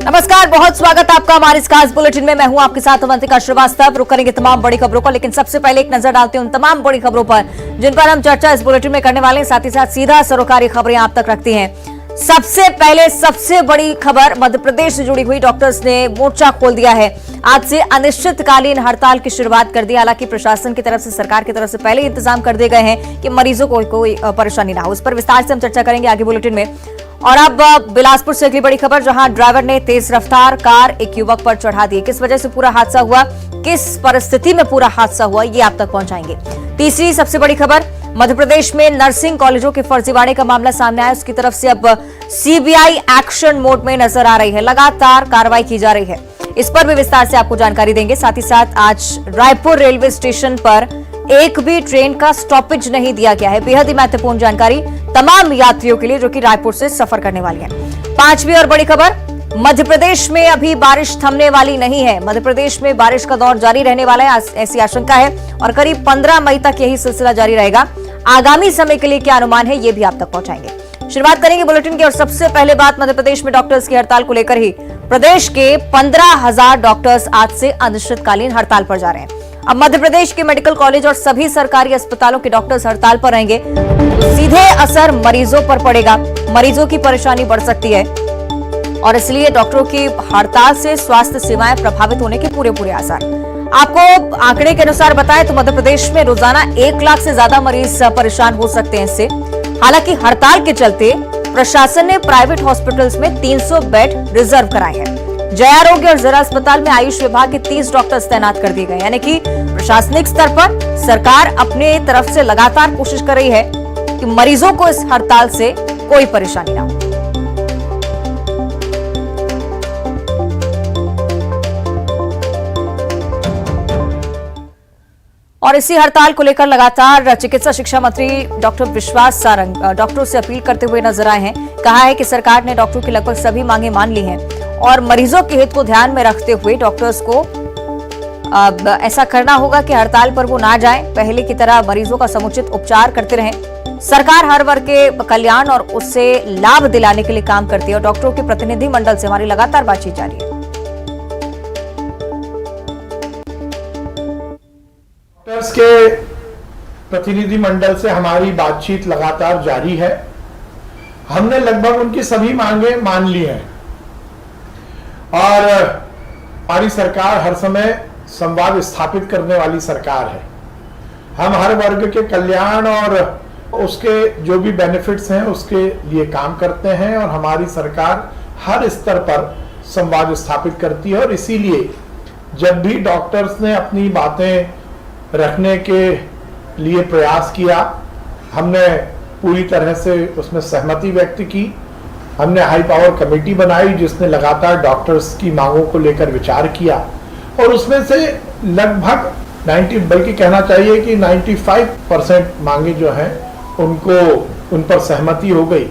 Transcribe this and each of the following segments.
नमस्कार, बहुत स्वागत है आपका हमारे इस खास बुलेटिन में। मैं हूं आपके साथ अवंतिका श्रीवास्तव। रुक करेंगे तमाम बड़ी खबरों पर, लेकिन सबसे पहले एक नजर डालते हैं उन तमाम बड़ी खबरों पर जिन पर हम चर्चा इस बुलेटिन में करने वाले हैं। साथ ही साथ सीधा सरोकारी खबरें आप तक रखती हैं। सबसे पहले सबसे बड़ी खबर, मध्य प्रदेश से जुड़ी हुई डॉक्टर्स ने मोर्चा खोल दिया है। आज से अनिश्चितकालीन हड़ताल की शुरुआत कर दी। हालांकि प्रशासन की तरफ से, सरकार की तरफ से पहले इंतजाम कर दिए गए हैं कि मरीजों को कोई परेशानी ना हो। इस पर विस्तार से हम चर्चा करेंगे आगे बुलेटिन में। और अब बिलासपुर से अगली बड़ी खबर, जहां ड्राइवर ने तेज रफ्तार कार एक युवक पर चढ़ा दी। किस वजह से पूरा हादसा हुआ, किस परिस्थिति में पूरा हादसा हुआ, ये आप तक पहुंचाएंगे। तीसरी सबसे बड़ी खबर, मध्य प्रदेश में नर्सिंग कॉलेजों के फर्जीवाड़े का मामला सामने आया। उसकी तरफ से अब सीबीआई एक्शन मोड में नजर आ रही है। लगातार कार्रवाई की जा रही है। इस पर भी विस्तार से आपको जानकारी देंगे। साथ ही साथ आज रायपुर रेलवे स्टेशन पर एक भी ट्रेन का स्टॉपेज नहीं दिया गया है। बेहद ही महत्वपूर्ण जानकारी तमाम यात्रियों के लिए जो कि रायपुर से सफर करने वाली है। पांचवी और बड़ी खबर, मध्य प्रदेश में अभी बारिश थमने वाली नहीं है। मध्य प्रदेश में बारिश का दौर जारी रहने वाला है, ऐसी आशंका है और करीब 15 मई तक यही सिलसिला जारी रहेगा। आगामी समय के लिए क्या अनुमान है, ये भी आप तक पहुंचाएंगे। शुरुआत करेंगे बुलेटिन की और सबसे पहले बात मध्य प्रदेश में डॉक्टर्स की हड़ताल को लेकर ही। प्रदेश के 15,000 डॉक्टर्स आज से अनिश्चितकालीन हड़ताल पर जा रहे हैं। अब मध्य प्रदेश के मेडिकल कॉलेज और सभी सरकारी अस्पतालों के डॉक्टर्स हड़ताल पर रहेंगे तो सीधे असर मरीजों पर पड़ेगा। मरीजों की परेशानी बढ़ सकती है और इसलिए डॉक्टरों की हड़ताल से स्वास्थ्य सेवाएं प्रभावित होने के पूरे आसार। आपको आंकड़े के अनुसार बताएं तो मध्य प्रदेश में रोजाना 1 लाख से ज्यादा मरीज परेशान हो सकते हैं इससे। हालांकि हड़ताल के चलते प्रशासन ने प्राइवेट हॉस्पिटल्स में 300 बेड रिजर्व कराए हैं। जय आरोग्य और जिला अस्पताल में आयुष विभाग के 30 डॉक्टर्स तैनात कर दिए गए। यानी कि प्रशासनिक स्तर पर सरकार अपने तरफ से लगातार कोशिश कर रही है कि मरीजों को इस हड़ताल से कोई परेशानी ना हो। और इसी हड़ताल को लेकर लगातार चिकित्सा शिक्षा मंत्री डॉक्टर विश्वास सारंग डॉक्टरों से अपील करते हुए नजर आए हैं। कहा है कि सरकार ने डॉक्टरों की लगभग सभी मांगे मान ली हैं और मरीजों के हित को ध्यान में रखते हुए डॉक्टर्स को अब ऐसा करना होगा कि हड़ताल पर वो ना जाएं, पहले की तरह मरीजों का समुचित उपचार करते रहें। सरकार हर वर्ग के कल्याण और उससे लाभ दिलाने के लिए काम करती है और डॉक्टरों के प्रतिनिधि मंडल से हमारी लगातार बातचीत जारी है। डॉक्टर्स के प्रतिनिधि मंडल से हमारी बातचीत लगातार जारी है। हमने लगभग उनकी सभी मांगे मान ली हैं और हमारी सरकार हर समय संवाद स्थापित करने वाली सरकार है। हम हर वर्ग के कल्याण और उसके जो भी बेनिफिट्स हैं उसके लिए काम करते हैं और हमारी सरकार हर स्तर पर संवाद स्थापित करती है। और इसीलिए जब भी डॉक्टर्स ने अपनी बातें रखने के लिए प्रयास किया, हमने पूरी तरह से उसमें सहमति व्यक्त की। हमने हाई पावर कमेटी बनाई जिसने लगातार डॉक्टर्स की मांगों को लेकर विचार किया और उसमें से लगभग 90 बल्कि कहना चाहिए कि 95% मांगे जो हैं उन पर सहमति हो गई।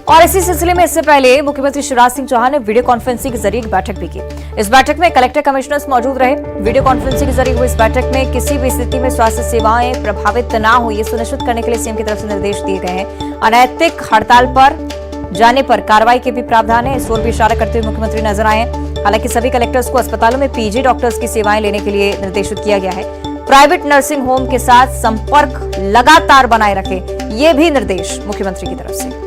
और इसी सिलसिले में इससे पहले मुख्यमंत्री शिवराज सिंह चौहान ने वीडियो कॉन्फ्रेंसिंग के जरिए एक बैठक भी की। इस बैठक में कलेक्टर कमिश्नर्स मौजूद रहे। वीडियो कॉन्फ्रेंसिंग के जरिए हुई इस बैठक में किसी भी स्थिति में स्वास्थ्य सेवाएं प्रभावित न हो, ये सुनिश्चित करने के लिए सीएम की तरफ से निर्देश दिए गए हैं। अनैतिक हड़ताल पर जाने पर कार्रवाई के भी प्रावधान है, इस ओर भी इशारा करते हुए मुख्यमंत्री नजर आए। हालांकि सभी कलेक्टर्स को अस्पतालों में पीजी डॉक्टर्स की सेवाएं लेने के लिए निर्देशित किया गया है। प्राइवेट नर्सिंग होम के साथ संपर्क लगातार बनाए रखें, ये भी निर्देश मुख्यमंत्री की तरफ से।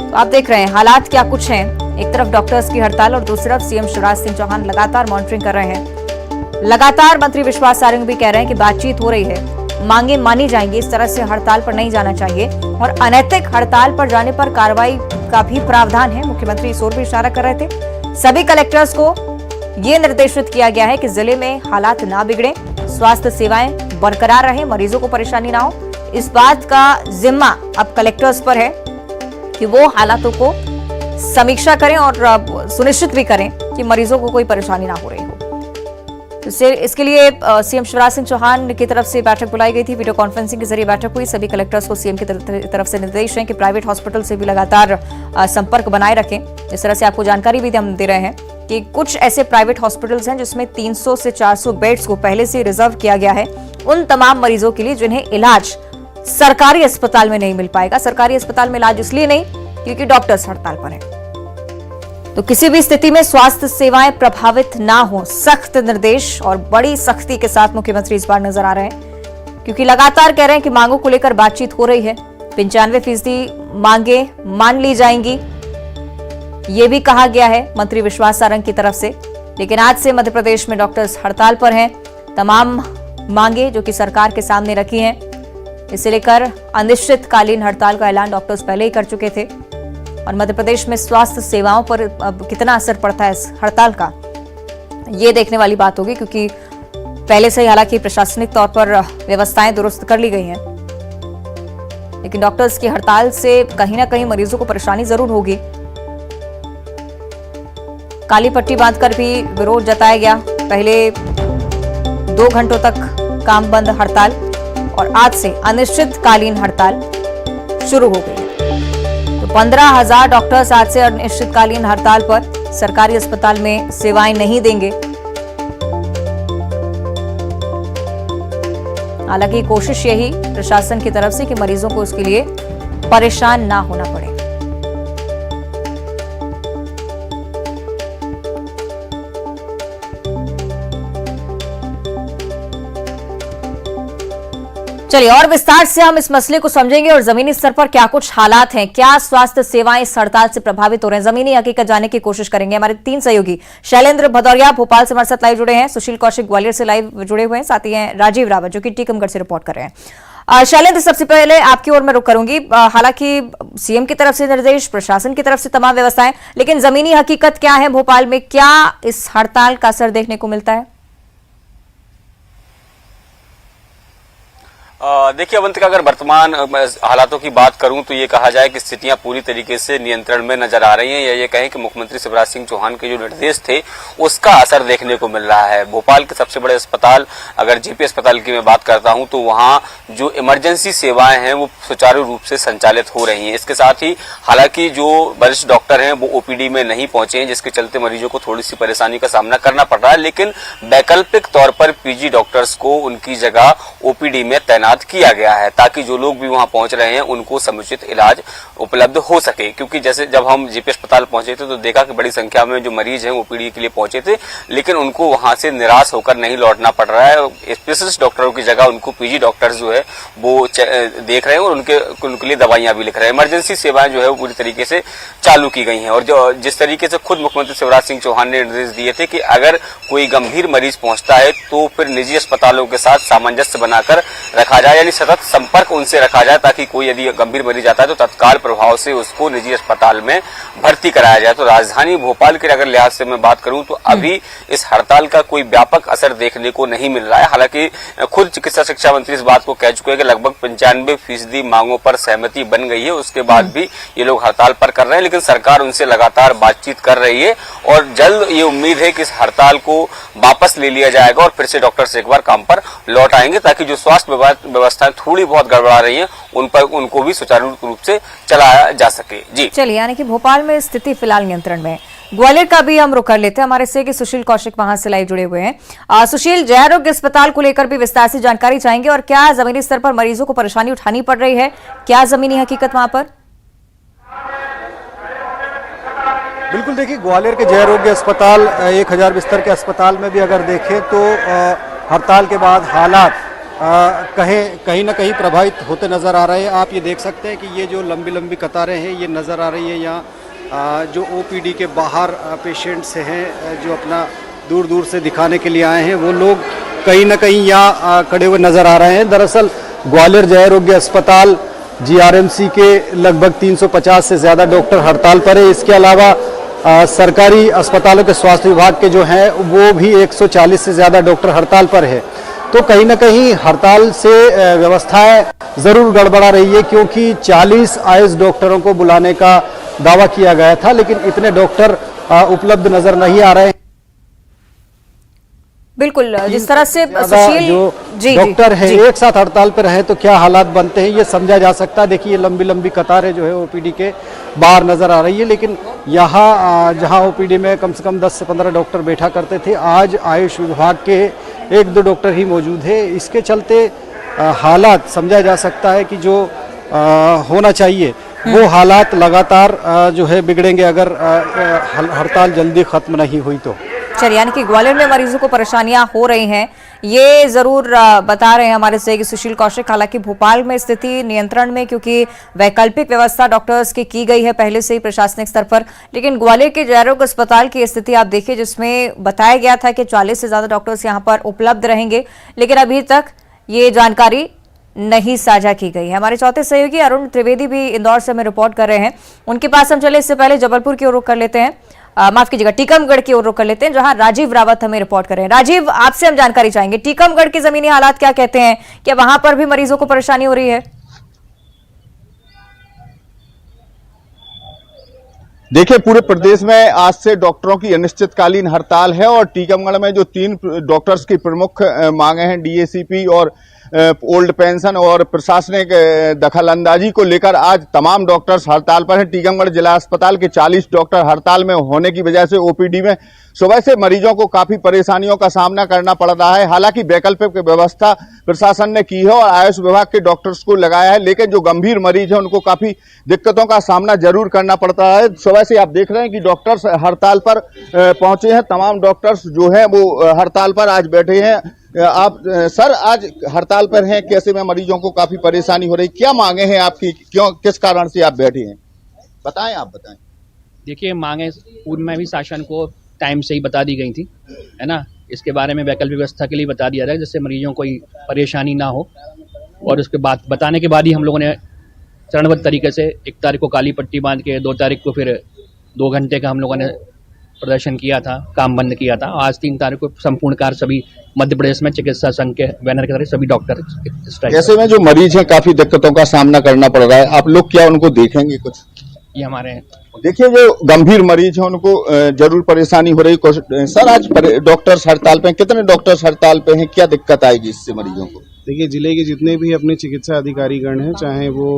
तो आप देख रहे हैं हालात क्या कुछ हैं। एक तरफ डॉक्टर्स की हड़ताल और दूसरी तरफ सीएम शिवराज सिंह चौहान लगातार मॉनिटरिंग कर रहे हैं। लगातार मंत्री विश्वास सारंग भी कह रहे हैं कि बातचीत हो रही है, मांगे मानी जाएंगी, इस तरह से हड़ताल पर नहीं जाना चाहिए और अनैतिक हड़ताल पर जाने पर कार्रवाई का भी प्रावधान है। मुख्यमंत्री इस ओर भी इशारा कर रहे थे। सभी कलेक्टर्स को यह निर्देशित किया गया है कि जिले में हालात ना बिगड़े, स्वास्थ्य सेवाएं बरकरार रहे, मरीजों को परेशानी ना हो। इस बात का जिम्मा अब कलेक्टर्स पर है कि वो हालातों को समीक्षा करें और सुनिश्चित भी करें कि मरीजों को कोई परेशानी ना हो रही हो। इसके लिए सीएम शिवराज सिंह चौहान की तरफ से बैठक बुलाई गई थी। वीडियो कॉन्फ्रेंसिंग के जरिए बैठक हुई। सभी कलेक्टर्स को सीएम की तरफ से निर्देश हैं कि प्राइवेट हॉस्पिटल से भी लगातार संपर्क बनाए रखें। इस तरह से आपको जानकारी भी हम दे रहे हैं कि कुछ ऐसे प्राइवेट हॉस्पिटल्स हैं जिसमें 300 से 400 बेड्स को पहले से रिजर्व किया गया है उन तमाम मरीजों के लिए जिन्हें इलाज सरकारी अस्पताल में नहीं मिल पाएगा। सरकारी अस्पताल में इलाज इसलिए नहीं क्योंकि डॉक्टर्स हड़ताल पर हैं। तो किसी भी स्थिति में स्वास्थ्य सेवाएं प्रभावित ना हो, सख्त निर्देश और बड़ी सख्ती के साथ मुख्यमंत्री इस बार नजर आ रहे हैं, क्योंकि लगातार कह रहे हैं कि मांगों को लेकर बातचीत हो रही है। 95% मांगे मान ली जाएंगी, ये भी कहा गया है मंत्री विश्वास सारंग की तरफ से। लेकिन आज से मध्य प्रदेश में डॉक्टर्स हड़ताल पर हैं। तमाम मांगे जो कि सरकार के सामने रखी हैं, इसे लेकर अनिश्चितकालीन हड़ताल का ऐलान डॉक्टर्स पहले ही कर चुके थे। और मध्य प्रदेश में स्वास्थ्य सेवाओं पर अब कितना असर पड़ता है इस हड़ताल का, ये देखने वाली बात होगी, क्योंकि पहले से ही हालांकि प्रशासनिक तौर पर व्यवस्थाएं दुरुस्त कर ली गई हैं, लेकिन डॉक्टर्स की हड़ताल से कहीं ना कहीं मरीजों को परेशानी जरूर होगी। काली पट्टी बांधकर भी विरोध जताया गया। पहले 2 घंटों तक काम बंद हड़ताल और आज से अनिश्चितकालीन हड़ताल शुरू हो गई। तो 15,000 डॉक्टर्स आज से अनिश्चितकालीन हड़ताल पर, सरकारी अस्पताल में सेवाएं नहीं देंगे। हालांकि कोशिश यही प्रशासन की तरफ से कि मरीजों को इसके लिए परेशान ना होना पड़े। चलिए और विस्तार से हम इस मसले को समझेंगे और जमीनी स्तर पर क्या कुछ हालात हैं, क्या स्वास्थ्य सेवाएं इस हड़ताल से प्रभावित हो रहे हैं, जमीनी हकीकत जानने की कोशिश करेंगे। हमारे 3 सहयोगी शैलेंद्र भदौरिया भोपाल से हमारे साथ लाइव जुड़े हैं, सुशील कौशिक ग्वालियर से लाइव जुड़े हुए हैं, साथ ही हैं राजीव रावत जो कि टीकमगढ़ से रिपोर्ट कर रहे हैं। शैलेंद्र, सबसे पहले आपकी ओर मैं रुख करूंगी। हालांकि सीएम की तरफ से निर्देश, प्रशासन की तरफ से तमाम व्यवस्थाएं, लेकिन जमीनी हकीकत क्या है भोपाल में, क्या इस हड़ताल का असर देखने को मिलता है? देखिए अवंतिका, अगर वर्तमान हालातों की बात करूं तो ये कहा जाए कि स्थितियां पूरी तरीके से नियंत्रण में नजर आ रही हैं, या ये कहें कि मुख्यमंत्री शिवराज सिंह चौहान के जो निर्देश थे उसका असर देखने को मिल रहा है। भोपाल के सबसे बड़े अस्पताल, अगर जेपी अस्पताल की मैं बात करता हूं तो वहां जो इमरजेंसी सेवाएं हैं वो सुचारू रूप से संचालित हो रही हैं। इसके साथ ही हालांकि जो वरिष्ठ डॉक्टर हैं वो ओपीडी में नहीं पहुंचे हैं, जिसके चलते मरीजों को थोड़ी सी परेशानी का सामना करना पड़ रहा है, लेकिन वैकल्पिक तौर पर पीजी डॉक्टर्स को उनकी जगह ओपीडी में तैनात किया गया है, ताकि जो लोग भी वहां पहुंच रहे हैं उनको समुचित इलाज उपलब्ध हो सके। क्योंकि जैसे जब हम जेपी अस्पताल पहुंचे थे तो देखा कि बड़ी संख्या में जो मरीज हैं ओपीडी के लिए पहुंचे थे, लेकिन उनको वहां से निराश होकर नहीं लौटना पड़ रहा है। स्पेशलिस्ट डॉक्टरों की जगह उनको पीजी डॉक्टर्स जो है वो देख रहे हैं और उनके लिए दवाइयां भी लिख रहे हैं। इमरजेंसी सेवाएं जो है वो पूरी तरीके से चालू की गई हैं। और जो जिस तरीके से खुद मुख्यमंत्री शिवराज सिंह चौहान ने निर्देश दिए थे कि अगर कोई गंभीर मरीज पहुंचता है तो फिर निजी अस्पतालों के साथ सामंजस्य बनाकर रखा जाए, यानी सतत संपर्क उनसे रखा जाए, ताकि कोई यदि गंभीर मरीज आता है तो तत्काल प्रभाव से उसको निजी अस्पताल में भर्ती कराया जाए। तो राजधानी भोपाल के अगर लिहाज से मैं बात करूं तो अभी इस हड़ताल का कोई व्यापक असर देखने को नहीं मिल रहा है। हालांकि खुद चिकित्सा शिक्षा मंत्री इस बात को कह चुके हैं कि लगभग 95% मांगों पर सहमति बन गई है, उसके बाद भी ये लोग हड़ताल पर कर रहे हैं, लेकिन सरकार उनसे लगातार बातचीत कर रही है और जल्द ये उम्मीद है कि इस हड़ताल को वापस ले लिया जाएगा और फिर से डॉक्टर्स एक बार काम पर लौट आएंगे, ताकि जो स्वास्थ्य व्यवस्थाएं थोड़ी बहुत गड़बड़ा रही हैं उनको भी सुचारू रूप से चलाया जा सके। जी चलिए, यानी कि भोपाल में स्थिति फिलहाल नियंत्रण में। ग्वालियर का भी हम रुख कर लेते हैं, हमारे से सुशील कौशिक वहां से लाइव जुड़े हुए हैं। सुशील, जय आरोग्य अस्पताल को लेकर भी विस्तार से जानकारी चाहेंगे और क्या जमीनी स्तर पर मरीजों को परेशानी उठानी पड़ रही है, क्या जमीनी हकीकत वहां पर? बिल्कुल, देखिए ग्वालियर के जय आरोग्य अस्पताल 1000 बिस्तर के अस्पताल में भी अगर देखें तो हड़ताल के बाद हालात कहीं ना कहीं प्रभावित होते नज़र आ रहे हैं। आप ये देख सकते हैं कि ये जो लंबी लंबी कतारें हैं ये नज़र आ रही है। यहाँ जो ओपीडी के बाहर पेशेंट्स हैं जो अपना दूर दूर से दिखाने के लिए आए हैं, वो लोग कहीं ना कहीं यहाँ खड़े हुए नज़र आ रहे हैं। दरअसल ग्वालियर जय आरोग्य अस्पताल जीआरएमसी के लगभग 350 से ज़्यादा डॉक्टर हड़ताल पर है। इसके अलावा सरकारी अस्पतालों के स्वास्थ्य विभाग के जो हैं वो भी 140 से ज़्यादा डॉक्टर हड़ताल पर है। तो कहीं ना कहीं हड़ताल से व्यवस्थाएं ज़रूर गड़बड़ा रही है, क्योंकि 40 आयुष डॉक्टरों को बुलाने का दावा किया गया था, लेकिन इतने डॉक्टर उपलब्ध नज़र नहीं आ रहे हैं। बिल्कुल, जिस तरह से सुशील जो डॉक्टर हैं एक साथ हड़ताल पर रहे तो क्या हालात बनते हैं ये समझा जा सकता है। देखिए लंबी लंबी कतारें जो है ओपीडी के बाहर नजर आ रही है, लेकिन यहाँ जहाँ ओपीडी में कम से कम 10 से 15 डॉक्टर बैठा करते थे, आज आयुष विभाग के 1-2 डॉक्टर ही मौजूद है। इसके चलते हालात समझा जा सकता है कि जो होना चाहिए वो हालात लगातार जो है बिगड़ेंगे अगर हड़ताल जल्दी खत्म नहीं हुई तो। चलिए, यानी कि ग्वालियर में मरीजों को परेशानियां हो रही हैं, ये जरूर बता रहे हैं हमारे सहयोगी सुशील कौशिक। हालांकि भोपाल में स्थिति नियंत्रण में, क्योंकि वैकल्पिक व्यवस्था डॉक्टर्स की गई है पहले से ही प्रशासनिक स्तर पर, लेकिन ग्वालियर के जयरोग अस्पताल की स्थिति आप देखिए, जिसमें बताया गया था कि 40 से ज्यादा डॉक्टर्स यहां पर उपलब्ध रहेंगे, लेकिन अभी तक ये जानकारी नहीं साझा की गई है। हमारे चौथे सहयोगी अरुण त्रिवेदी भी इंदौर से हमें रिपोर्ट कर रहे हैं, उनके पास हम चले। इससे पहले जबलपुर की ओर रुख कर लेते हैं, माफ कीजिएगा, टीकमगढ़ की ओर रुख कर लेते हैं, जहां राजीव रावत हमें रिपोर्ट कर रहे हैं। राजीव, आपसे हम जानकारी चाहेंगे, टीकमगढ़ के जमीनी हालात क्या कहते हैं, क्या वहां पर भी मरीजों को परेशानी हो रही है? देखिए, पूरे प्रदेश में आज से डॉक्टरों की अनिश्चितकालीन हड़ताल है और टीकमगढ़ में जो 3 डॉक्टर्स की प्रमुख मांगे हैं, डीएसीपी और ओल्ड पेंशन और प्रशासनिक दखलंदाजी को लेकर आज तमाम डॉक्टर्स हड़ताल पर हैं। टीकमगढ़ जिला अस्पताल के 40 डॉक्टर हड़ताल में होने की वजह से ओपीडी में सुबह से मरीजों को काफी परेशानियों का सामना करना पड़ रहा है। हालांकि वैकल्पिक व्यवस्था प्रशासन ने की है और आयुष विभाग के डॉक्टर्स को लगाया है, लेकिन जो गंभीर मरीज है उनको काफी दिक्कतों का सामना जरूर करना पड़ता है। सुबह से आप देख रहे हैं कि डॉक्टर्स हड़ताल पर पहुंचे हैं, तमाम डॉक्टर्स जो है वो हड़ताल पर आज बैठे हैं। आप सर आज हड़ताल पर हैं, कैसे में मरीजों को काफी परेशानी हो रही, क्या मांगे हैं आपकी, क्यों किस कारण से आप बैठे हैं, बताएं, आप बताएं। देखिए, मांगे पूर्व में भी शासन को टाइम से ही बता दी गई थी, है ना। इसके बारे में वैकल्पिक व्यवस्था के लिए बता दिया था जिससे मरीजों को परेशानी ना हो, और उसके बाद बताने के बाद ही हम लोगों ने चरणबद्ध तरीके से 1 तारीख को काली पट्टी बांध के 2 तारीख को फिर 2 घंटे का हम लोगों ने प्रदर्शन किया था, काम बंद किया था। आज 3 तारीख को संपूर्ण कार्य सभी मध्य प्रदेश में चिकित्सा संघ के बैनर के तहत सभी डॉक्टर स्ट्राइक। ऐसे में जो मरीज हैं काफी दिक्कतों का सामना करना पड़ रहा है, आप लोग क्या उनको देखेंगे कुछ? ये हमारे देखिए, जो गंभीर मरीज हैं उनको जरूर परेशानी हो रही। सर आज डॉक्टर्स हड़ताल पे हैं, कितने डॉक्टर्स हड़ताल पे हैं, क्या दिक्कत आएगी इससे मरीजों को? देखिए, जिले के जितने भी अपने चिकित्सा अधिकारीगण हैं, चाहे वो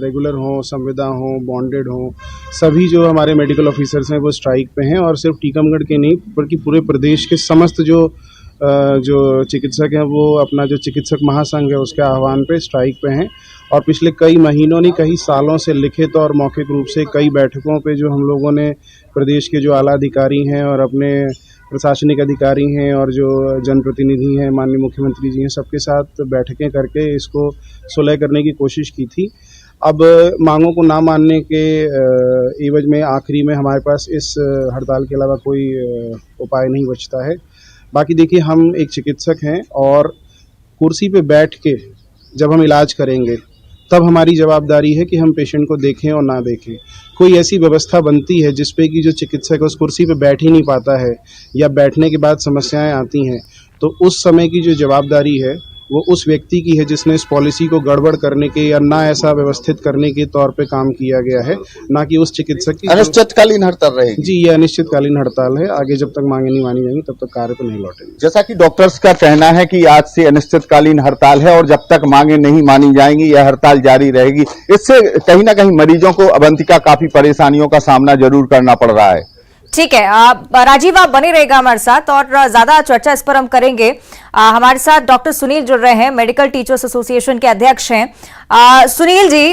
रेगुलर हों, संविदा हों, बॉन्डेड हों, सभी जो हमारे मेडिकल ऑफिसर्स हैं वो स्ट्राइक पे हैं। और सिर्फ टीकमगढ़ के नहीं बल्कि पूरे प्रदेश के समस्त जो चिकित्सक हैं वो अपना जो चिकित्सक महासंघ है उसके आह्वान पे स्ट्राइक पे हैं। और पिछले कई महीनों नहीं कई सालों से लिखित और मौखिक रूप से कई बैठकों पे जो हम लोगों ने प्रदेश के जो आला अधिकारी हैं और अपने प्रशासनिक अधिकारी हैं और जो जनप्रतिनिधि हैं, माननीय मुख्यमंत्री जी हैं, सबके साथ बैठकें करके इसको सुलह करने की कोशिश की थी। अब मांगों को ना मानने के एवज में आखिरी में हमारे पास इस हड़ताल के अलावा कोई उपाय नहीं बचता है। बाकी देखिए, हम एक चिकित्सक हैं और कुर्सी पे बैठ के जब हम इलाज करेंगे तब हमारी जवाबदारी है कि हम पेशेंट को देखें और ना देखें। कोई ऐसी व्यवस्था बनती है जिसपे कि जो चिकित्सक उस कुर्सी पे बैठ ही नहीं पाता है या बैठने के बाद समस्याएं आती हैं, तो उस समय की जो जवाबदारी है वो उस व्यक्ति की है जिसने इस पॉलिसी को गड़बड़ करने के या ना ऐसा व्यवस्थित करने के तौर पे काम किया गया है, ना कि उस चिकित्सक की। अनिश्चितकालीन हड़ताल रहेगी जी, ये अनिश्चितकालीन हड़ताल है। आगे जब तक मांगे नहीं मानी जाएंगी तब तक कार्य पे नहीं लौटेंगे। जैसा कि डॉक्टर्स का कहना है कि आज से अनिश्चितकालीन हड़ताल है और जब तक मांगे नहीं मानी जाएंगी यह हड़ताल जारी रहेगी। इससे कहीं ना कहीं मरीजों को अवंतिका काफी परेशानियों का सामना जरूर करना पड़ रहा है। ठीक है, राजीव आप बने रहेगा हमारे साथ और ज्यादा चर्चा इस पर हम करेंगे। हमारे साथ डॉक्टर सुनील जुड़ रहे हैं, मेडिकल टीचर्स एसोसिएशन के अध्यक्ष हैं। सुनील जी,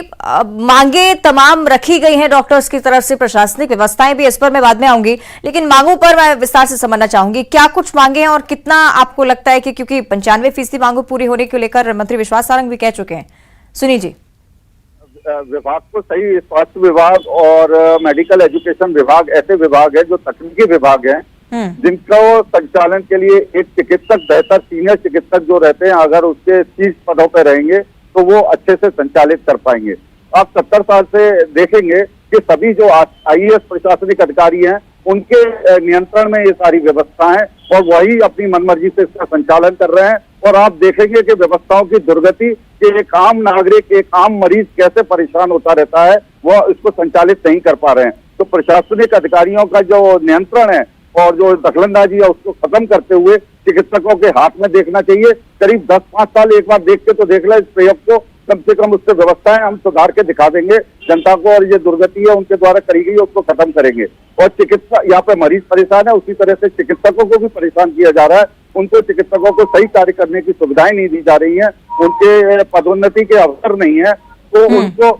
मांगे तमाम रखी गई हैं डॉक्टर्स की तरफ से, प्रशासनिक व्यवस्थाएं भी, इस पर मैं बाद में आऊंगी, लेकिन मांगों पर मैं विस्तार से समझना चाहूंगी, क्या कुछ मांगे हैं और कितना आपको लगता है कि, क्योंकि 95% मांगों पूरी होने को लेकर मंत्री विश्वास सारंग भी कह चुके हैं। सुनील जी, विभाग को सही, स्वास्थ्य विभाग और मेडिकल एजुकेशन विभाग ऐसे विभाग है जो तकनीकी विभाग हैं जिनको संचालन के लिए एक चिकित्सक, बेहतर सीनियर चिकित्सक जो रहते हैं, अगर उसके शीर्ष पदों पर रहेंगे तो वो अच्छे से संचालित कर पाएंगे। आप 70 साल से देखेंगे कि सभी जो IAS प्रशासनिक अधिकारी हैं उनके नियंत्रण में ये सारी व्यवस्था है और वही अपनी मनमर्जी से इसका संचालन कर रहे हैं। और आप देखेंगे कि व्यवस्थाओं की दुर्गति कि एक आम नागरिक, एक आम मरीज कैसे परेशान होता रहता है, वो इसको संचालित नहीं कर पा रहे हैं। तो प्रशासनिक अधिकारियों का जो नियंत्रण है और जो दखलंदाजी है उसको खत्म करते हुए चिकित्सकों के हाथ में देखना चाहिए। करीब 10-5 साल एक बार देख के तो देख ले इस प्रयोग को, कम से कम उससे व्यवस्थाएं हम सुधार के दिखा देंगे जनता को, और ये दुर्गति है उनके द्वारा करी गई उसको खत्म करेंगे। और चिकित्सा, यहाँ पे मरीज परेशान है, उसी तरह से चिकित्सकों को भी परेशान किया जा रहा है। उनको चिकित्सकों को सही कार्य करने की सुविधाएं नहीं दी जा रही हैं, उनके पदोन्नति के अवसर नहीं है, तो उनको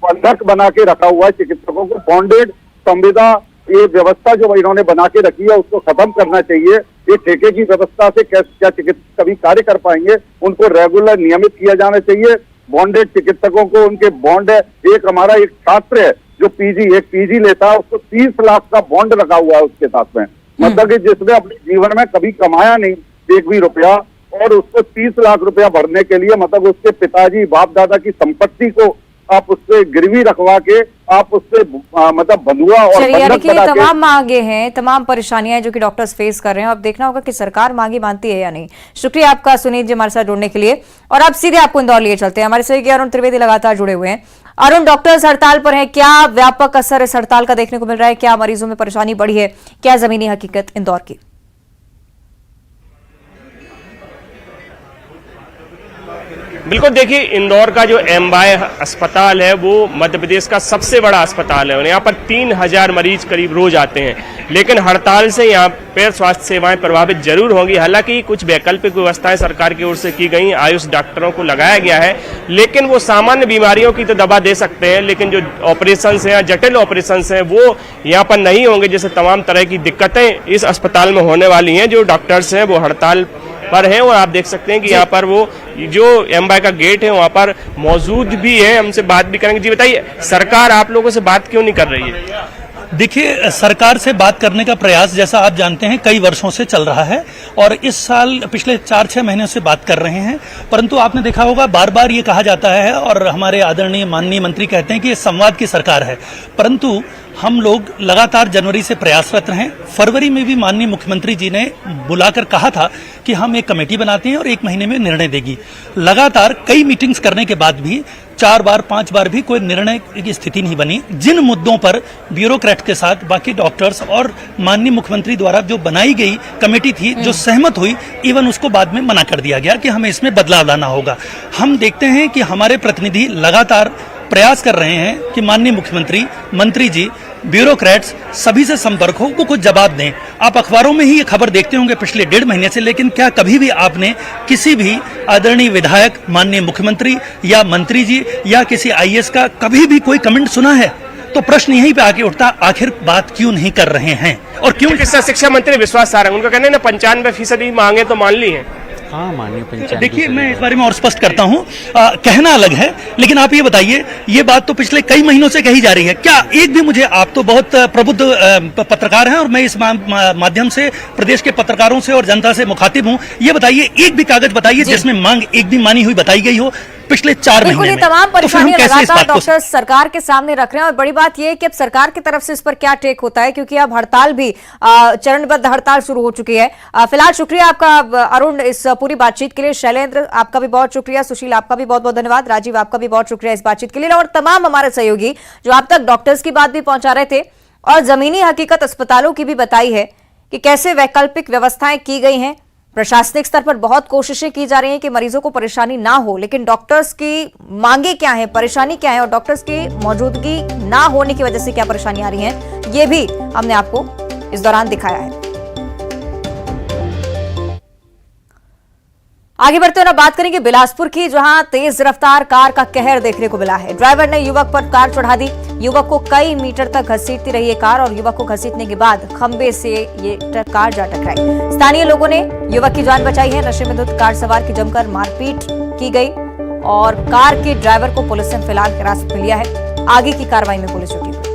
बंधक बना के रखा हुआ है चिकित्सकों को। बॉन्डेड संविदा ये व्यवस्था जो इन्होंने बना के रखी है उसको खत्म करना चाहिए। ये ठेके की व्यवस्था से क्या चिकित्सक कभी कार्य कर पाएंगे? उनको रेगुलर नियमित किया जाना चाहिए। बॉन्डेड चिकित्सकों को उनके बॉन्ड है। एक हमारा एक छात्र है जो पीजी लेता है, उसको 30 लाख का बॉन्ड लगा हुआ है उसके साथ में, मतलब कि जिसने अपने जीवन में कभी कमाया नहीं एक भी रुपया, और उसको 30 लाख रुपया भरने के लिए मतलब उसके पिताजी बाप दादा की संपत्ति को आप उससे गिरवी रखवा के आप उससे मतलब बंधुआ और बंधक बना के। तमाम मांगे हैं, तमाम परेशानियां हैं जो कि डॉक्टर्स फेस कर रहे हैं। अब देखना होगा कि सरकार मांगी मानती है या नहीं। शुक्रिया आपका सुनील जी हमारे साथ जुड़ने के लिए। और अब सीधे आपको इंदौर लिए चलते हैं। हमारे सहयोगी अरुण त्रिवेदी लगातार जुड़े हुए हैं। अरुण, डॉक्टर्स हड़ताल पर हैं, क्या व्यापक असर इस हड़ताल का देखने को मिल रहा है? क्या मरीजों में परेशानी बढ़ी है? क्या जमीनी हकीकत इंदौर की? बिल्कुल, देखिए इंदौर का जो एमवाय अस्पताल है वो मध्य प्रदेश का सबसे बड़ा अस्पताल है और यहाँ पर 3000 मरीज करीब रोज आते हैं। लेकिन हड़ताल से यहाँ पर स्वास्थ्य सेवाएं प्रभावित जरूर होंगी। हालांकि कुछ वैकल्पिक व्यवस्थाएं सरकार की ओर से की गई, आयुष डॉक्टरों को लगाया गया है, लेकिन वो सामान्य बीमारियों की तो दवा दे सकते हैं, लेकिन जो ऑपरेशन हैं या जटिल ऑपरेशन हैं वो यहाँ पर नहीं होंगे। जैसे तमाम तरह की दिक्कतें इस अस्पताल में होने वाली हैं। जो डॉक्टर्स हैं वो हड़ताल पर है और आप देख सकते हैं कि यहाँ पर वो जो एमवाय का गेट है वहाँ पर मौजूद भी है। हमसे बात भी करेंगे। जी बताइए, सरकार आप लोगों से बात क्यों नहीं कर रही है? देखिए, सरकार से बात करने का प्रयास जैसा आप जानते हैं कई वर्षों से चल रहा है और इस साल पिछले 4-6 महीने से बात कर रहे हैं, परंतु आपने देखा होगा बार बार ये कहा जाता है और हमारे आदरणीय माननीय मंत्री कहते हैं कि ये संवाद की सरकार है, परंतु हम लोग लगातार जनवरी से प्रयासरत रहे। फरवरी में भी माननीय मुख्यमंत्री जी ने बुलाकर कहा था कि हम एक कमेटी बनाते हैं और 1 महीने में निर्णय देगी। लगातार कई मीटिंग्स करने के बाद भी 4 बार 5 बार भी कोई निर्णय की स्थिति नहीं बनी। जिन मुद्दों पर ब्यूरोक्रेट के साथ बाकी डॉक्टर्स और माननीय मुख्यमंत्री द्वारा जो बनाई गई कमेटी थी जो सहमत हुई, इवन उसको बाद में मना कर दिया गया कि हमें इसमें बदलाव लाना होगा। हम देखते हैं कि हमारे प्रतिनिधि लगातार प्रयास कर रहे हैं कि माननीय मुख्यमंत्री, मंत्री जी, ब्यूरोक्रेट्स सभी से संपर्क हो, वो कुछ जवाब दें। आप अखबारों में ही ये खबर देखते होंगे पिछले 1.5 महीने से, लेकिन क्या कभी भी आपने किसी भी आदरणीय विधायक, माननीय मुख्यमंत्री या मंत्री जी या किसी आईएएस का कभी भी कोई कमेंट सुना है? तो प्रश्न यहीं पे आके उठता, आखिर बात क्यों नहीं कर रहे हैं? और क्यों? चिकित्सा शिक्षा मंत्री विश्वास सारंग, उनका कहना है ना 95% मांगे तो मान ली है। हाँ, माननीय पंचायत। देखिए, मैं इस बारे में और स्पष्ट करता हूँ, कहना अलग है, लेकिन आप ये बताइए, ये बात तो पिछले कई महीनों से कही जा रही है। क्या एक भी मुझे, आप तो बहुत प्रबुद्ध पत्रकार हैं और मैं इस माध्यम से प्रदेश के पत्रकारों से और जनता से मुखातिब हूँ, ये बताइए एक भी कागज बताइए जिसमें मांग एक भी मानी हुई बताई गई हो पिछले 4 महीने में। तमाम परेशानियां लगातार डॉक्टर सरकार के सामने रख रहे हैं और बड़ी बात यह है कि अब सरकार की तरफ से इस पर क्या टेक होता है, क्योंकि अब हड़ताल भी चरणबद्ध हड़ताल शुरू हो चुकी है। फिलहाल शुक्रिया आपका अरुण इस पूरी बातचीत के लिए। शैलेंद्र, आपका भी बहुत शुक्रिया। सुशील, आपका भी बहुत बहुत धन्यवाद। राजीव, आपका भी बहुत शुक्रिया इस बातचीत के लिए। और तमाम हमारे सहयोगी जो आप तक डॉक्टर्स की बात भी पहुंचा रहे थे और जमीनी हकीकत अस्पतालों की भी बताई है कि कैसे वैकल्पिक व्यवस्थाएं की गई हैं। प्रशासनिक स्तर पर बहुत कोशिशें की जा रही हैं कि मरीजों को परेशानी ना हो, लेकिन डॉक्टर्स की मांगे क्या है, परेशानी क्या है और डॉक्टर्स की मौजूदगी ना होने की वजह से क्या परेशानी आ रही है, ये भी हमने आपको इस दौरान दिखाया है। आगे बढ़ते हुए बात करेंगे बिलासपुर की, जहां तेज रफ्तार कार का कहर देखने को मिला है। ड्राइवर ने युवक पर कार चढ़ा दी। युवक को कई मीटर तक घसीटती रही ये कार और युवक को घसीटने के बाद खंबे से ये कार जा टकराई। स्थानीय लोगों ने युवक की जान बचाई है। नशे में धुत कार सवार की जमकर मारपीट की गई और कार के ड्राइवर को पुलिस ने फिलहाल हिरासत में लिया है। आगे की कार्रवाई में पुलिस जुटी हुई।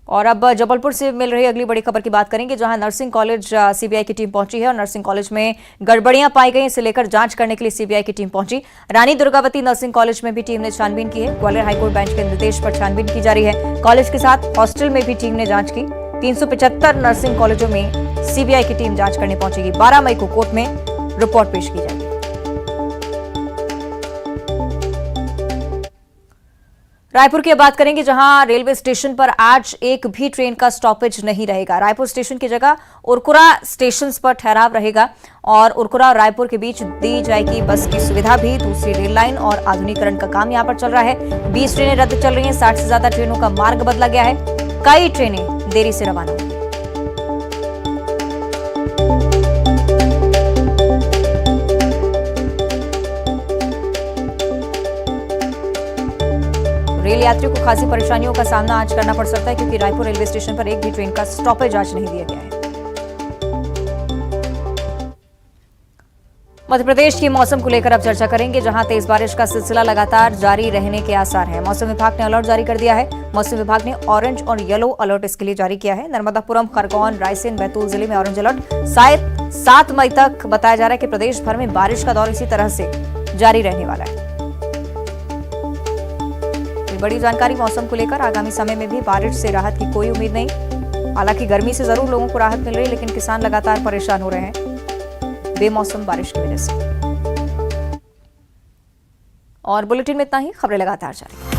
और अब जबलपुर से मिल रही अगली बड़ी खबर की बात करेंगे, जहां नर्सिंग कॉलेज सीबीआई की टीम पहुंची है और नर्सिंग कॉलेज में गड़बड़ियां पाई गई, इसे लेकर जांच करने के लिए सीबीआई की टीम पहुंची। रानी दुर्गावती नर्सिंग कॉलेज में भी टीम ने छानबीन की है। ग्वालियर हाईकोर्ट बेंच के निर्देश पर छानबीन की जा रही है। कॉलेज के साथ हॉस्टल में भी टीम ने जांच की। 375 नर्सिंग कॉलेजों में सीबीआई की टीम जांच करने पहुंचेगी। 12 मई को कोर्ट में रिपोर्ट पेश की जाएगी। रायपुर की बात करेंगे, जहां रेलवे स्टेशन पर आज एक भी ट्रेन का स्टॉपेज नहीं रहेगा। रायपुर स्टेशन की जगह उरकुरा स्टेशन पर ठहराव रहेगा और उरकुरा और रायपुर के बीच दी जाएगी बस की सुविधा भी। दूसरी रेल लाइन और आधुनिकीकरण का काम यहां पर चल रहा है। 20 ट्रेनें रद्द चल रही हैं। 60 से ज्यादा ट्रेनों का मार्ग बदला गया है। कई ट्रेनें देरी से रवाना हुई। रेल यात्रियों को खासी परेशानियों का सामना आज करना पड़ सकता है क्योंकि रायपुर रेलवे स्टेशन पर एक भी ट्रेन का स्टॉपेज आज नहीं दिया गया है। मध्य प्रदेश की मौसम को लेकर अब चर्चा करेंगे, जहां तेज बारिश का सिलसिला लगातार जारी रहने के आसार हैं। मौसम विभाग ने अलर्ट जारी कर दिया है। मौसम विभाग ने ऑरेंज और येलो अलर्ट इसके लिए जारी किया है। नर्मदापुरम, खरगोन, रायसेन, बैतूल जिले में ऑरेंज अलर्ट। शायद 7 मई तक बताया जा रहा है कि प्रदेश भर में बारिश का दौर इसी तरह से जारी रहने वाला है। बड़ी जानकारी मौसम को लेकर। आगामी समय में भी बारिश से राहत की कोई उम्मीद नहीं। हालांकि गर्मी से जरूर लोगों को राहत मिल रही है, लेकिन किसान लगातार परेशान हो रहे हैं बेमौसम बारिश की वजह से। और बुलेटिन में इतना ही। खबरें लगातार जारी।